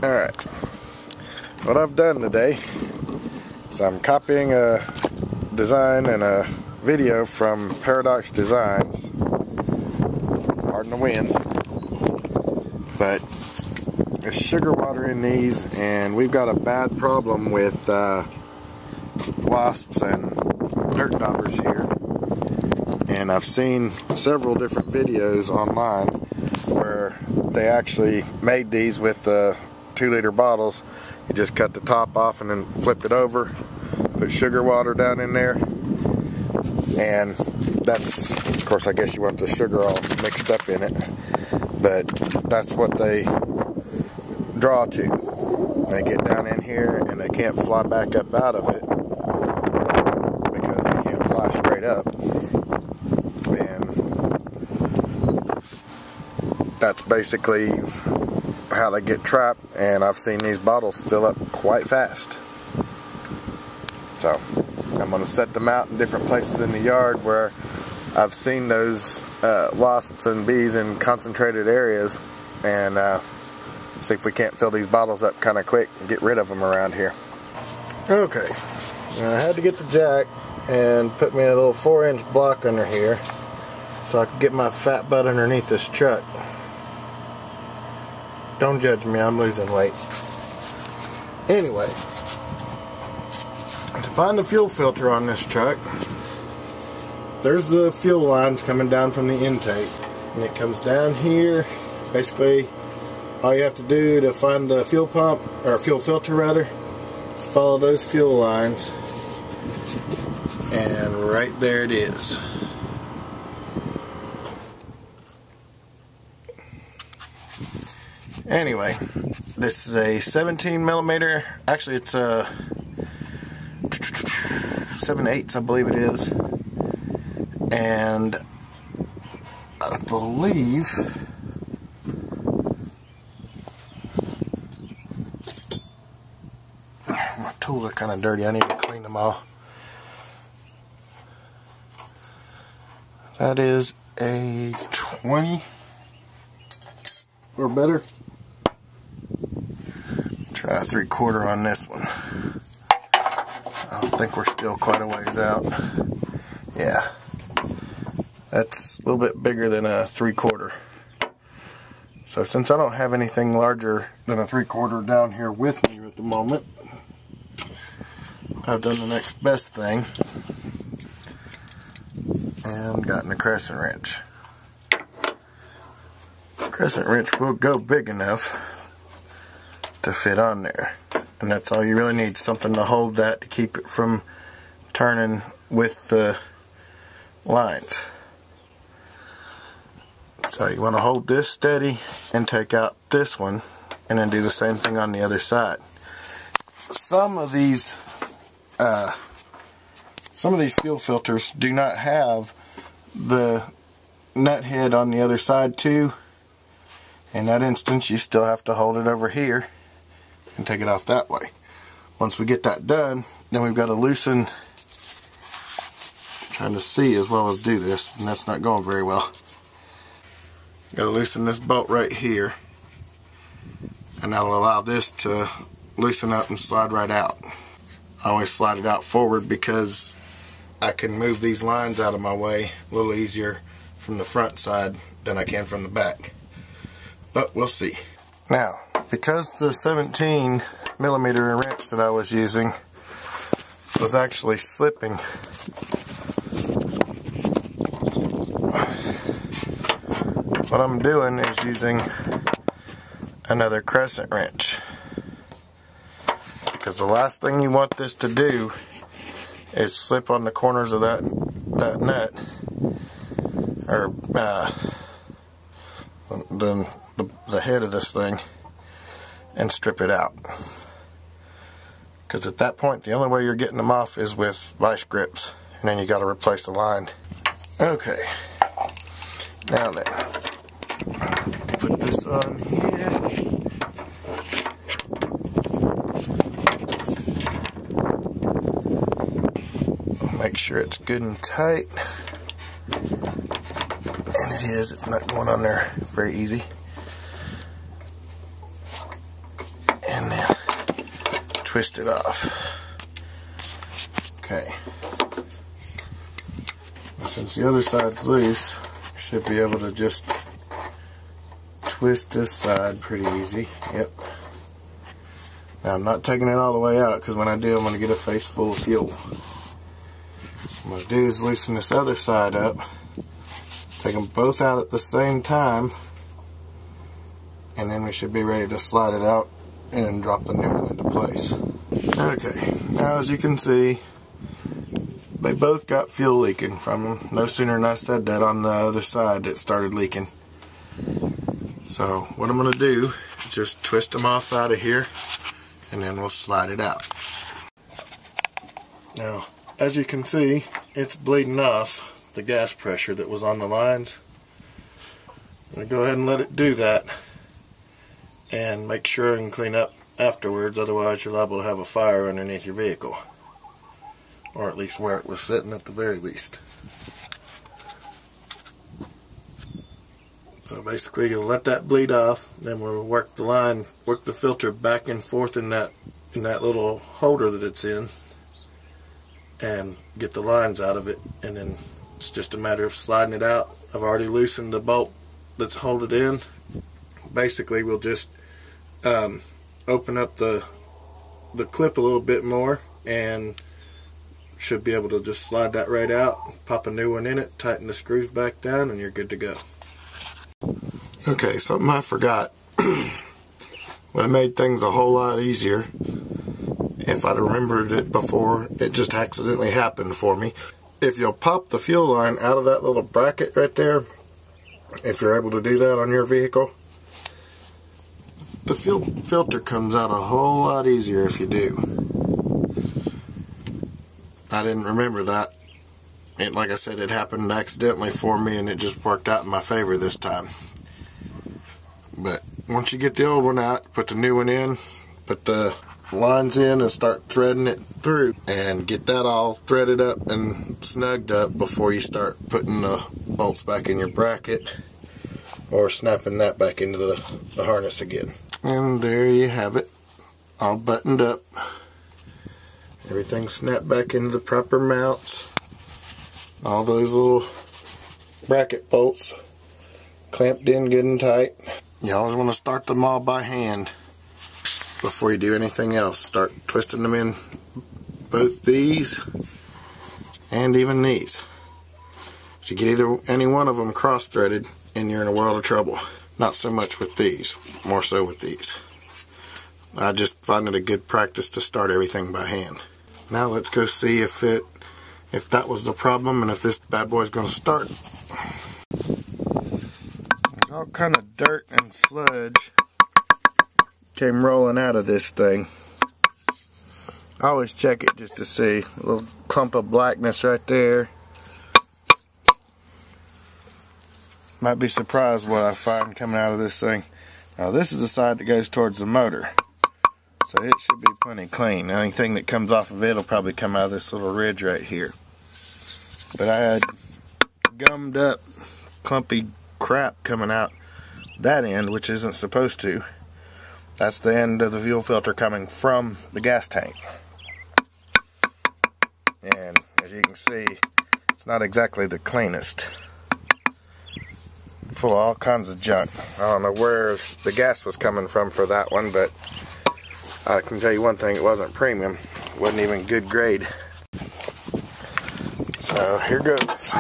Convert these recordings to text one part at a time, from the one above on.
Alright, what I've done today is I'm copying a design and a video from Paradox Designs. Pardon the wind. But there's sugar water in these, and we've got a bad problem with wasps and dirt daubers here. And I've seen several different videos online where they actually made these with the 2-liter bottles. You just cut the top off and then flip it over, put sugar water down in there, and that's, of course, I guess you want the sugar all mixed up in it, but that's what they draw to. They get down in here and they can't fly back up out of it because they can't fly straight up, and that's basically how they get trapped. And I've seen these bottles fill up quite fast. So I'm going to set them out in different places in the yard where I've seen those wasps and bees in concentrated areas, and see if we can't fill these bottles up kind of quick and get rid of them around here. Okay, I had to get the jack and put me a little 4-inch block under here so I could get my fat butt underneath this truck. Don't judge me, I'm losing weight. Anyway, to find the fuel filter on this truck, there's the fuel lines coming down from the intake, and it comes down here. Basically, all you have to do to find the fuel pump, or fuel filter rather, is follow those fuel lines, and right there it is. Anyway, this is a 17mm, actually it's a 7/8, I believe it is, and I believe my tools are kind of dirty, I need to clean them all. That is a 20 or better. Try a 3/4 on this one. I think we're still quite a ways out. Yeah, that's a little bit bigger than a 3/4. So since I don't have anything larger than a 3/4 down here with me at the moment, I've done the next best thing and gotten a crescent wrench. Crescent wrench will go big enough to fit on there, and that's all you really need, something to hold that to keep it from turning with the lines. So you want to hold this steady and take out this one, and then do the same thing on the other side. Some of these fuel filters do not have the nut head on the other side too. In that instance, you still have to hold it over here and take it off that way. Once we get that done, then we've got to loosen, trying to see as well as do this, and that's not going very well. Got to loosen this bolt right here, and that'll allow this to loosen up and slide right out. I always slide it out forward because I can move these lines out of my way a little easier from the front side than I can from the back. But we'll see. Now, because the 17mm wrench that I was using was actually slipping, what I'm doing is using another crescent wrench. Because the last thing you want this to do is slip on the corners of that nut, or the head of this thing, and strip it out. Because at that point, the only way you're getting them off is with vice grips, and then you got to replace the line. Okay, now then, put this on here. Make sure it's good and tight. And it is, it's not going on there very easy. twist it off. Okay. And since the other side's loose, you should be able to just twist this side pretty easy. Yep. Now I'm not taking it all the way out because when I do, I'm going to get a face full of fuel. What I'm going to do is loosen this other side up, take them both out at the same time, and then we should be ready to slide it out and drop the new one into place. Okay, now as you can see, they both got fuel leaking from them. No sooner than I said that, on the other side it started leaking. So what I'm going to do is just twist them off out of here, and then we'll slide it out. Now, as you can see, it's bleeding off the gas pressure that was on the lines. I'm going to go ahead and let it do that, and make sure and clean up afterwards, otherwise you're liable to have a fire underneath your vehicle. Or at least where it was sitting at the very least. So basically you'll let that bleed off, then we'll work the line, work the filter back and forth in that little holder that it's in, and get the lines out of it, and then it's just a matter of sliding it out. I've already loosened the bolt that's holding it in. Basically we'll just open up the clip a little bit more, and should be able to just slide that right out, pop a new one in it, tighten the screws back down, and you're good to go. Okay, something I forgot. Would have made things a whole lot easier if I'd remembered it before it just accidentally happened for me. If you'll pop the fuel line out of that little bracket right there, if you're able to do that on your vehicle, the fuel filter comes out a whole lot easier if you do. I didn't remember that. And like I said, it happened accidentally for me, and it just worked out in my favor this time. But once you get the old one out, put the new one in, put the lines in and start threading it through, and get that all threaded up and snugged up before you start putting the bolts back in your bracket or snapping that back into the harness again. And there you have it, all buttoned up. Everything snapped back into the proper mounts. All those little bracket bolts clamped in good and tight. You always want to start them all by hand before you do anything else. Start twisting them in, both these and even these. If you get any one of them cross-threaded, and you're in a world of trouble. Not so much with these, more so with these. I just find it a good practice to start everything by hand. Now let's go see if that was the problem and if this bad boy's going to start. There's all kind of dirt and sludge came rolling out of this thing. I always check it just to see. A little clump of blackness right there. Might be surprised what I find coming out of this thing. Now this is the side that goes towards the motor, so it should be plenty clean. Anything that comes off of it will probably come out of this little ridge right here. But I had gummed up, clumpy crap coming out that end, which isn't supposed to. That's the end of the fuel filter coming from the gas tank. And as you can see, it's not exactly the cleanest. Full of all kinds of junk. I don't know where the gas was coming from for that one, but I can tell you one thing, it wasn't premium. It wasn't even good grade. So here goes.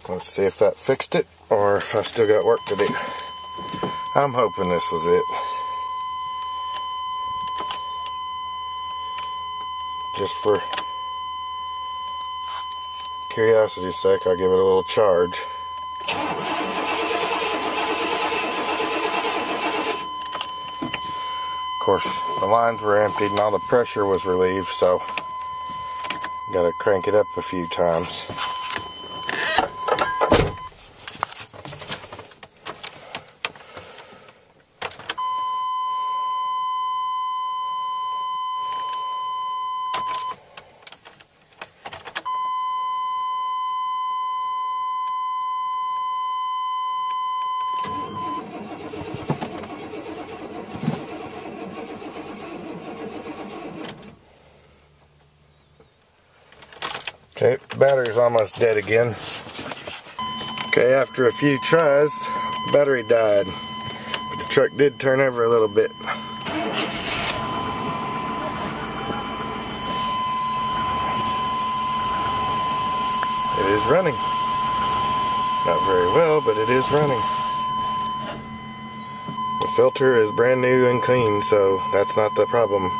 Let's see if that fixed it or if I still got work to do. I'm hoping this was it. Just for curiosity's sake, I'll give it a little charge. Of course, the lines were emptied and all the pressure was relieved, so gotta crank it up a few times. Okay, battery's almost dead again. Okay, after a few tries, the battery died. But the truck did turn over a little bit. It is running. Not very well, but it is running. The filter is brand new and clean, so that's not the problem.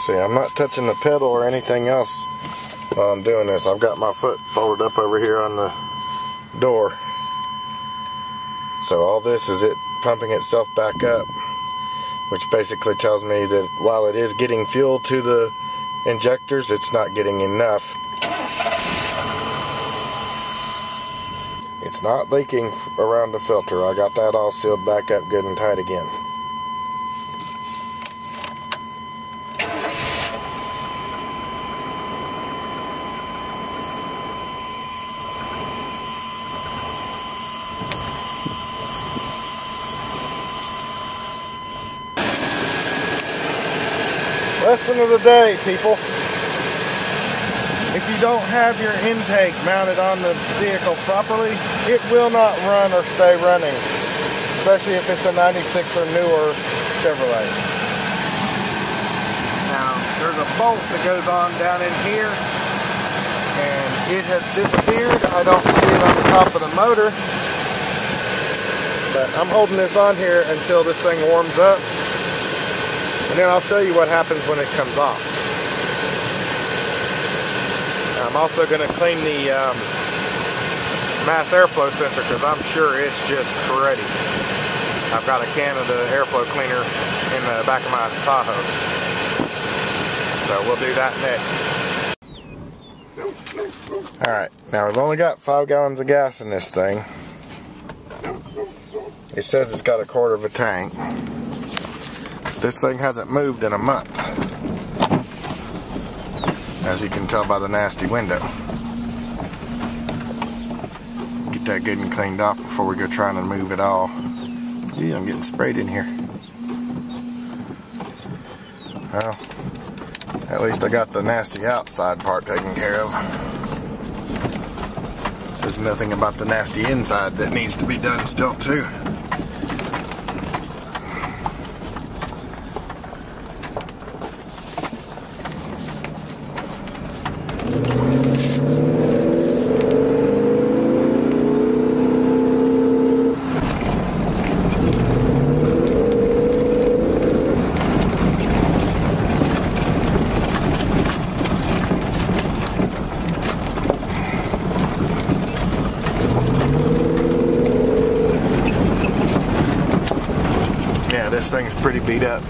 See, I'm not touching the pedal or anything else while I'm doing this. I've got my foot folded up over here on the door. So all this is it pumping itself back up, which basically tells me that while it is getting fuel to the injectors, it's not getting enough. It's not leaking around the filter. I got that all sealed back up good and tight again. Lesson of the day, people. If you don't have your intake mounted on the vehicle properly, it will not run or stay running, especially if it's a 96 or newer Chevrolet. Now, there's a bolt that goes on down in here, and it has disappeared. I don't see it on the top of the motor, but I'm holding this on here until this thing warms up. And then I'll show you what happens when it comes off. I'm also going to clean the mass airflow sensor because I'm sure it's just cruddy. I've got a can of the airflow cleaner in the back of my Tahoe. So we'll do that next. Alright, now we've only got 5 gallons of gas in this thing. It says it's got a quarter of a tank. This thing hasn't moved in a month, as you can tell by the nasty window. Get that good and cleaned off before we go trying to move it all. Gee, I'm getting sprayed in here. Well, at least I got the nasty outside part taken care of. There's nothing about the nasty inside that needs to be done still too. This thing's pretty beat up.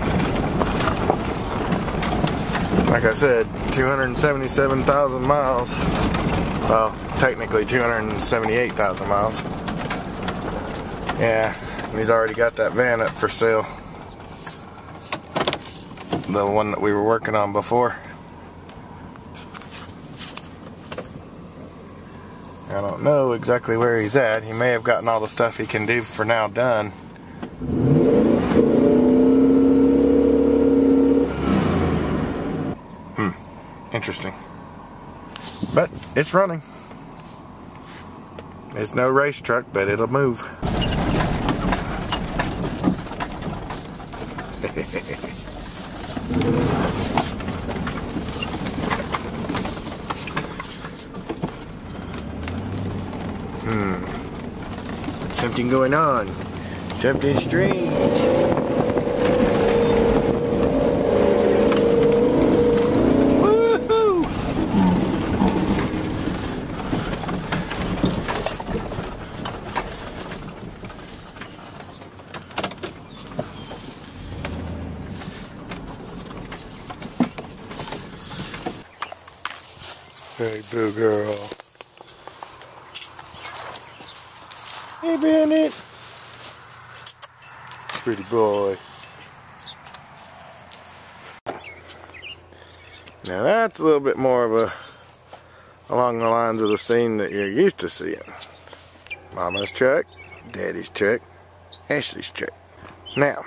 Like I said, 277,000 miles. Well, technically 278,000 miles. Yeah, he's already got that van up for sale. The one that we were working on before. I don't know exactly where he's at. He may have gotten all the stuff he can do for now done. Interesting. But it's running. It's no race truck, but it'll move. Something going on. Something strange. Hey, boo girl. Hey, Bennett. Pretty boy. Now that's a little bit more of a along the lines of the scene that you're used to seeing. Mama's truck, Daddy's truck, Ashley's truck. Now,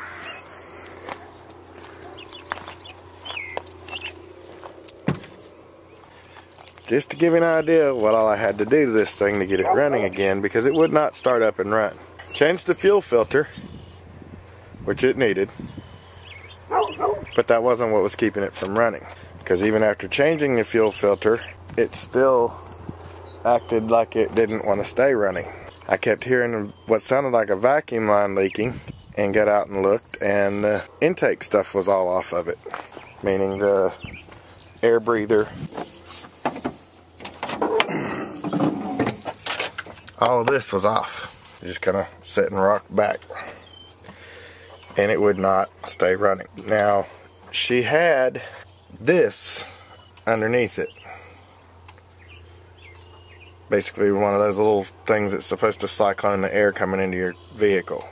just to give you an idea of what all I had to do to this thing to get it running again, because it would not start up and run. Changed the fuel filter, which it needed, but that wasn't what was keeping it from running. Because even after changing the fuel filter, it still acted like it didn't want to stay running. I kept hearing what sounded like a vacuum line leaking and got out and looked, and the intake stuff was all off of it, meaning the air breather. All of this was off. It just kind of sat and rocked back, and it would not stay running. Now, she had this underneath it. Basically one of those little things that's supposed to cyclone the air coming into your vehicle.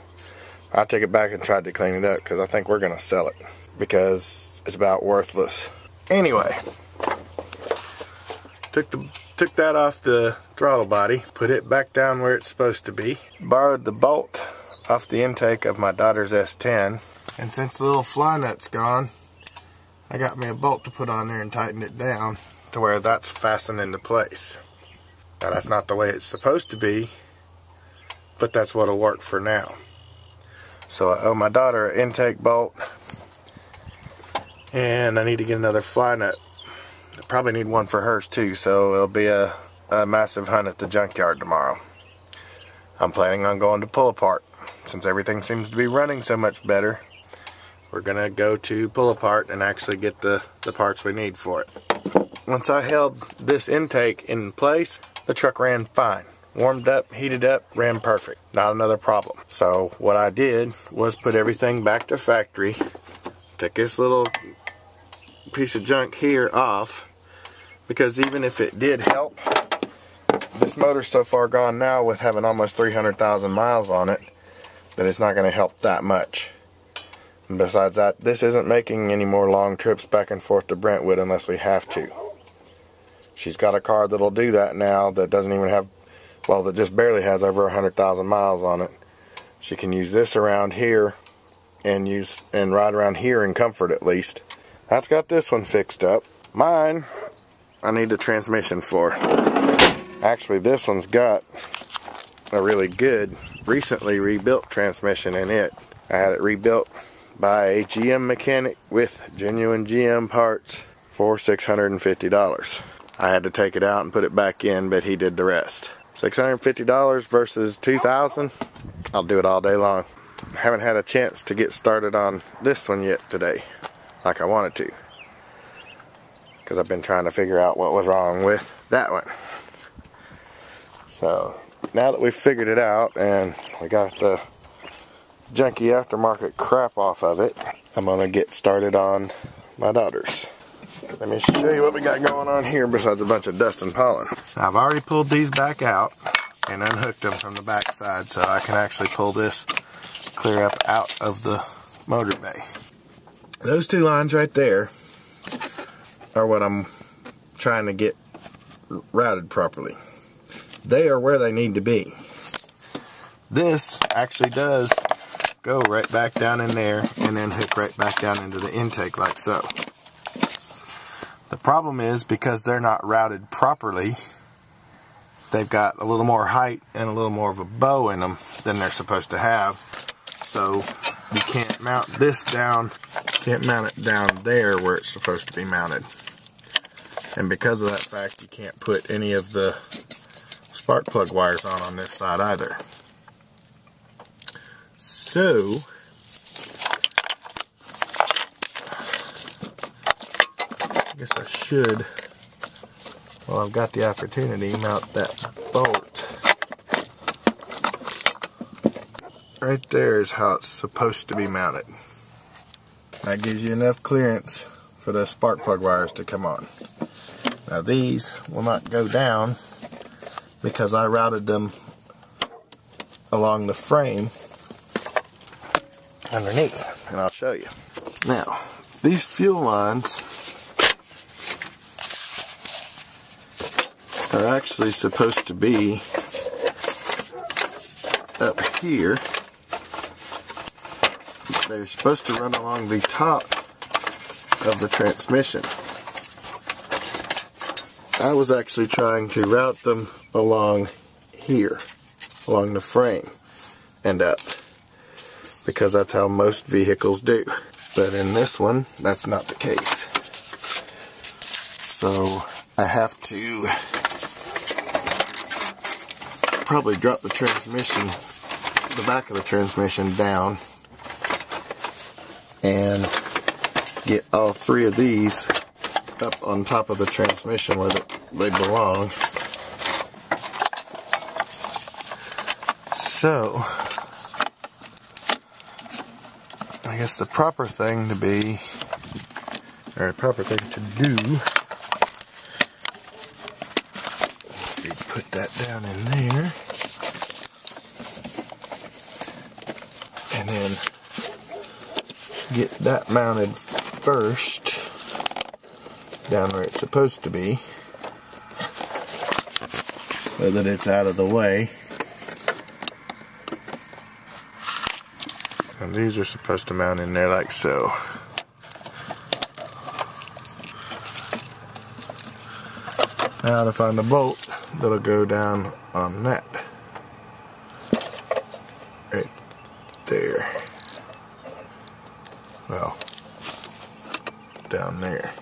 I took it back and tried to clean it up because I think we're going to sell it because it's about worthless. Anyway, took that off the throttle body, put it back down where it's supposed to be, borrowed the bolt off the intake of my daughter's S10, and since the little fly nut's gone, I got me a bolt to put on there and tighten it down to where that's fastened into place. Now that's not the way it's supposed to be, but that's what'll work for now. So I owe my daughter an intake bolt, and I need to get another fly nut. I probably need one for hers too, so it'll be a massive hunt at the junkyard tomorrow. I'm planning on going to pull apart. Since everything seems to be running so much better, we're gonna go to pull apart and actually get the parts we need for it. Once I held this intake in place, the truck ran fine. Warmed up, heated up, ran perfect. Not another problem. So what I did was put everything back to factory. Took this little piece of junk here off, because even if it did help, this motor's so far gone now with having almost 300,000 miles on it that it's not going to help that much. And besides that, this isn't making any more long trips back and forth to Brentwood unless we have to. She's got a car that'll do that now that doesn't even have, well, that just barely has over 100,000 miles on it. She can use this around here and ride around here in comfort at least. That's got this one fixed up. Mine, I need a transmission for. Actually, this one's got a really good, recently rebuilt transmission in it. I had it rebuilt by a GM mechanic with genuine GM parts for $650. I had to take it out and put it back in, but he did the rest. $650 versus $2,000. I'll do it all day long. Haven't had a chance to get started on this one yet today, like I wanted to, because I've been trying to figure out what was wrong with that one. So now that we've figured it out and we got the junky aftermarket crap off of it, I'm gonna get started on my daughter's. Let me show you what we got going on here besides a bunch of dust and pollen. Now, I've already pulled these back out and unhooked them from the back side, so I can actually pull this clear up out of the motor bay. Those two lines right there are what I'm trying to get routed properly. They are where they need to be. This actually does go right back down in there and then hook right back down into the intake like so. The problem is, because they're not routed properly, they've got a little more height and a little more of a bow in them than they're supposed to have. So you can't mount this down, can't mount it down there where it's supposed to be mounted. And because of that fact, you can't put any of the spark plug wires on this side either. So I guess I should, well, I've got the opportunity, mount that bolt. Right there is how it's supposed to be mounted. That gives you enough clearance for the spark plug wires to come on. Now these will not go down because I routed them along the frame underneath, and I'll show you. Now, these fuel lines are actually supposed to be up here. They're supposed to run along the top of the transmission. I was actually trying to route them along here, along the frame and up, because that's how most vehicles do. But in this one, that's not the case. So I have to probably drop the transmission, the back of the transmission down, and get all three of these up on top of the transmission where they belong. So I guess the proper thing to be, or the proper thing to do, is put that down in there, and then get that mounted first down where it's supposed to be, so that it's out of the way. And these are supposed to mount in there like so. Now to find the bolt that'll go down on that. Right there. Well, down there.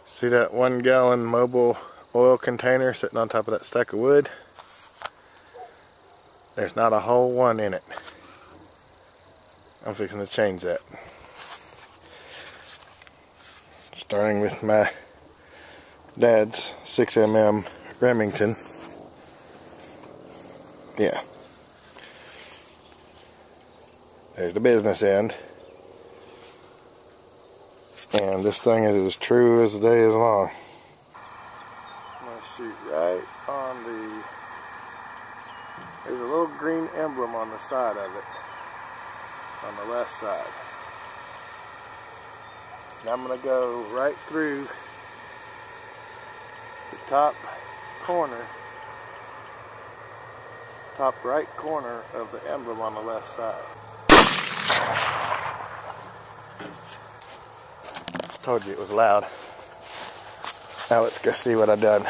See that 1 gallon mobile oil container sitting on top of that stack of wood? There's not a whole one in it. I'm fixing to change that. Starting with my dad's 6mm Remington. Yeah. There's the business end. And this thing is as true as the day is long. I'm going to shoot right on the... There's a little green emblem on the side of it. On the left side. And I'm going to go right through the top corner. Top right corner of the emblem on the left side. Told you it was loud. Now let's go see what I've done.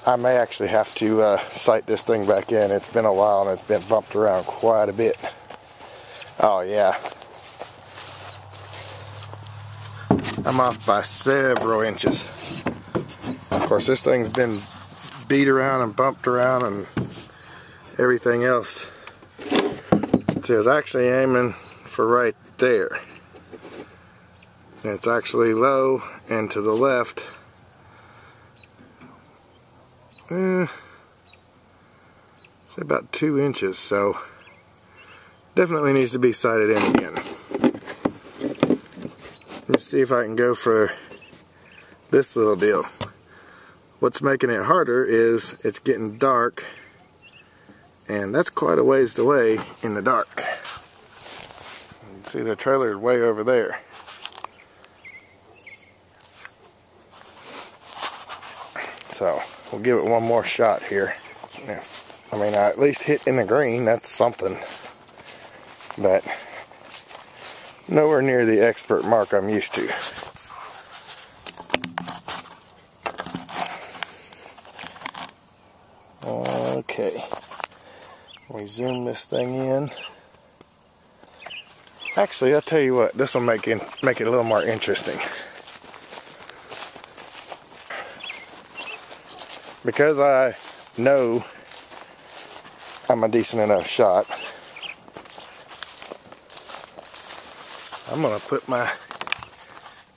I may actually have to sight this thing back in. It's been a while and it's been bumped around quite a bit. Oh yeah. I'm off by several inches. Of course, this thing's been beat around and bumped around and everything else. See, I was actually aiming for right there. And it's actually low and to the left. Say about 2 inches, so definitely needs to be sighted in again. Let's see if I can go for this little deal. What's making it harder is it's getting dark, and that's quite a ways away in the dark. You can see the trailer is way over there. So we'll give it one more shot here. I mean, I at least hit in the green, that's something. But nowhere near the expert mark I'm used to. Okay. We zoom this thing in. Actually, I'll tell you what, this will make it a little more interesting. Because I know I'm a decent enough shot, I'm going to put my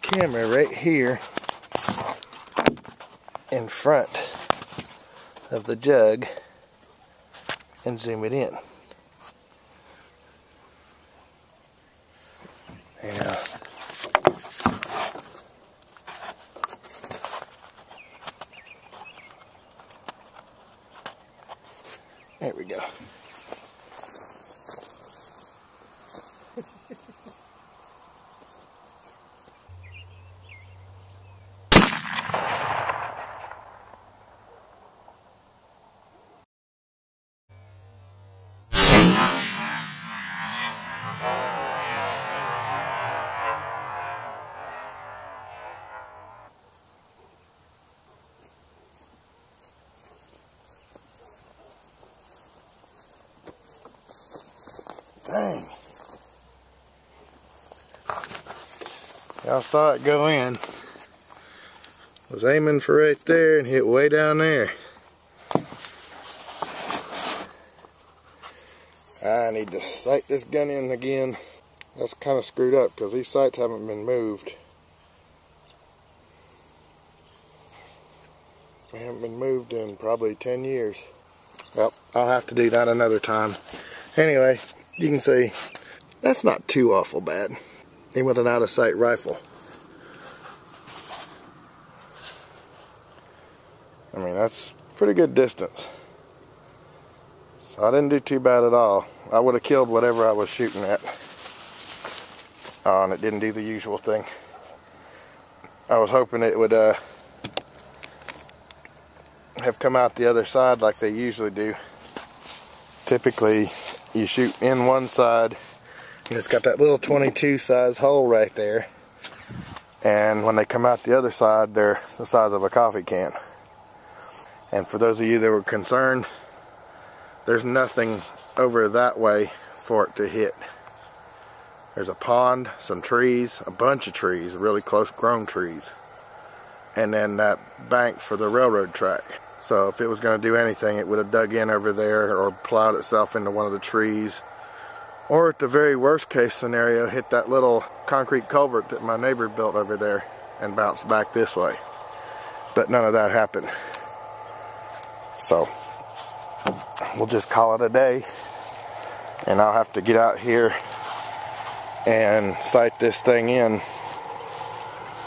camera right here in front of the jug and zoom it in. Yeah. There we go. Dang. Y'all saw it go in. Was aiming for right there and hit way down there. I need to sight this gun in again. That's kind of screwed up because these sights haven't been moved. They haven't been moved in probably 10 years. Well, I'll have to do that another time. Anyway, you can see that's not too awful bad, even with an out-of-sight rifle. I mean, that's pretty good distance. So I didn't do too bad at all. I would have killed whatever I was shooting at. Oh, and it didn't do the usual thing. I was hoping it would have come out the other side like they usually do. Typically, you shoot in one side, and it's got that little 22 size hole right there. And when they come out the other side, they're the size of a coffee can. And for those of you that were concerned, there's nothing over that way for it to hit. There's a pond, some trees, a bunch of trees, really close grown trees, and then that bank for the railroad track. So if it was going to do anything, it would have dug in over there or plowed itself into one of the trees, or at the very worst case scenario, hit that little concrete culvert that my neighbor built over there and bounced back this way. But none of that happened. So we'll just call it a day, and I'll have to get out here and sight this thing in,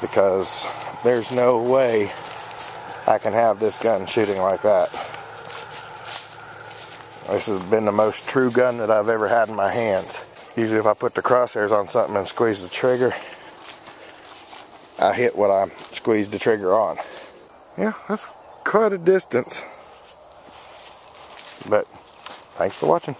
because there's no way I can have this gun shooting like that. This has been the most true gun that I've ever had in my hands. Usually if I put the crosshairs on something and squeeze the trigger, I hit what I squeezed the trigger on. Yeah, that's quite a distance. But thanks for watching.